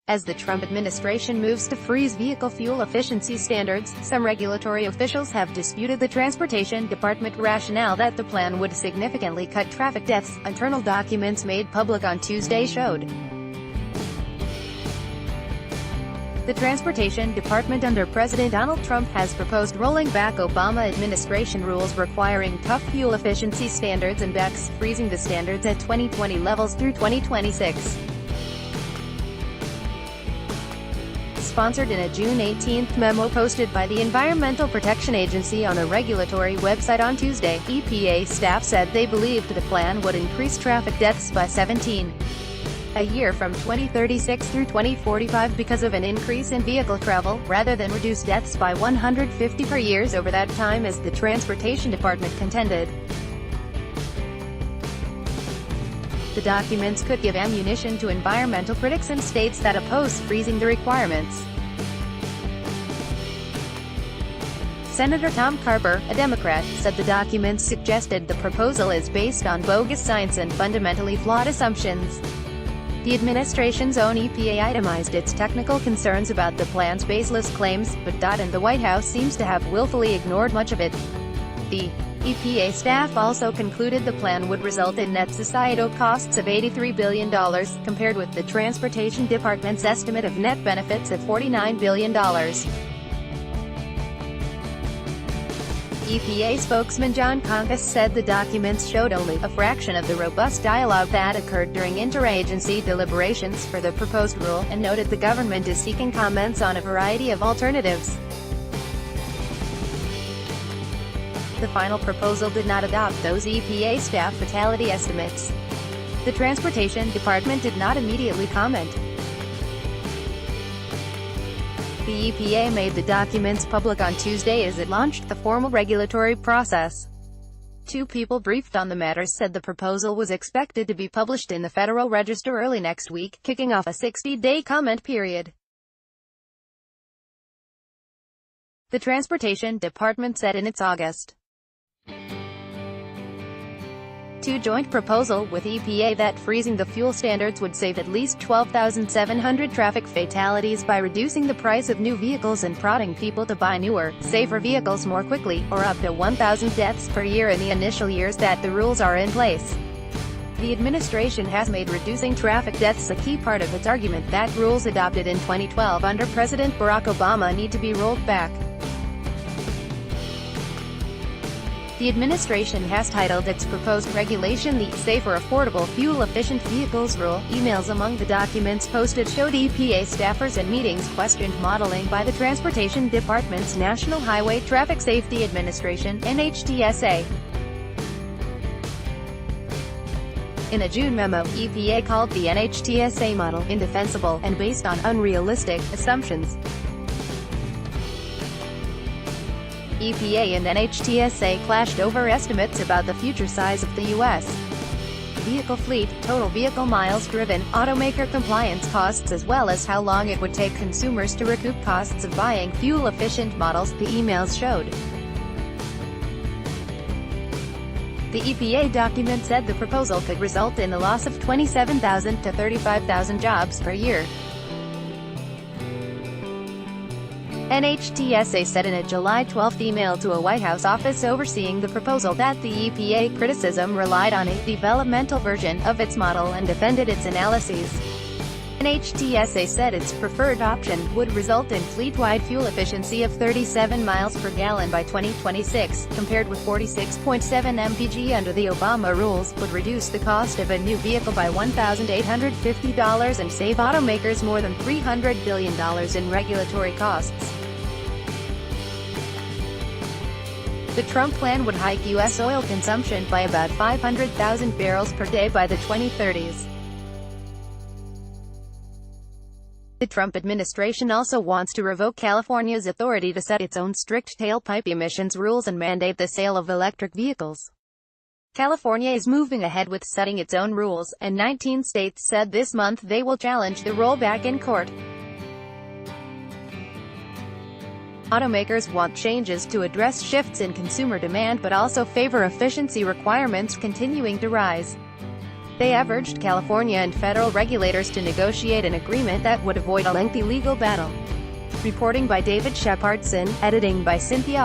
As the Trump administration moves to freeze vehicle fuel efficiency standards, some regulatory officials have disputed the Transportation Department rationale that the plan would significantly cut traffic deaths, internal documents made public on Tuesday showed. The Transportation Department under President Donald Trump has proposed rolling back Obama administration rules requiring tough fuel efficiency standards and freezing the standards at 2020 levels through 2026. Sponsored in a June 18 memo posted by the Environmental Protection Agency on a regulatory website on Tuesday, EPA staff said they believed the plan would increase traffic deaths by 17 a year from 2036 through 2045 because of an increase in vehicle travel, rather than reduce deaths by 150 per year over that time, as the Transportation Department contended. The documents could give ammunition to environmental critics in states that oppose freezing the requirements. Senator Tom Carper, a Democrat, said the documents suggested the proposal is based on bogus science and fundamentally flawed assumptions. The administration's own EPA itemized its technical concerns about the plan's baseless claims, but and the White House seems to have willfully ignored much of it. The EPA staff also concluded the plan would result in net societal costs of $83 billion, compared with the Transportation Department's estimate of net benefits of $49 billion. EPA spokesman John Conkus said the documents showed only a fraction of the robust dialogue that occurred during interagency deliberations for the proposed rule, and noted the government is seeking comments on a variety of alternatives. The final proposal did not adopt those EPA staff fatality estimates. The Transportation Department did not immediately comment. The EPA made the documents public on Tuesday as it launched the formal regulatory process. Two people briefed on the matter said the proposal was expected to be published in the Federal Register early next week, kicking off a 60-day comment period. The Transportation Department said in its August 2 joint proposal with EPA that freezing the fuel standards would save at least 12,700 traffic fatalities by reducing the price of new vehicles and prodding people to buy newer, safer vehicles more quickly, or up to 1,000 deaths per year in the initial years that the rules are in place. The administration has made reducing traffic deaths a key part of its argument that rules adopted in 2012 under President Barack Obama need to be rolled back. The administration has titled its proposed regulation the Safer Affordable Fuel-Efficient Vehicles Rule. Emails among the documents posted showed EPA staffers and meetings questioned modeling by the Transportation Department's National Highway Traffic Safety Administration, NHTSA. In a June memo, EPA called the NHTSA model indefensible and based on unrealistic assumptions. EPA and NHTSA clashed over estimates about the future size of the U.S. vehicle fleet, total vehicle miles driven, automaker compliance costs, as well as how long it would take consumers to recoup costs of buying fuel-efficient models, the emails showed. The EPA document said the proposal could result in the loss of 27,000 to 35,000 jobs per year. NHTSA said in a July 12 email to a White House office overseeing the proposal that the EPA criticism relied on a developmental version of its model and defended its analyses. NHTSA said its preferred option would result in fleet-wide fuel efficiency of 37 miles per gallon by 2026, compared with 46.7 mpg under the Obama rules, would reduce the cost of a new vehicle by $1,850 and save automakers more than $300 billion in regulatory costs. The Trump plan would hike U.S. oil consumption by about 500,000 barrels per day by the 2030s. The Trump administration also wants to revoke California's authority to set its own strict tailpipe emissions rules and mandate the sale of electric vehicles. California is moving ahead with setting its own rules, and 19 states said this month they will challenge the rollback in court. Automakers want changes to address shifts in consumer demand but also favor efficiency requirements continuing to rise. They have urged California and federal regulators to negotiate an agreement that would avoid a lengthy legal battle. Reporting by David Shepardson, editing by Cynthia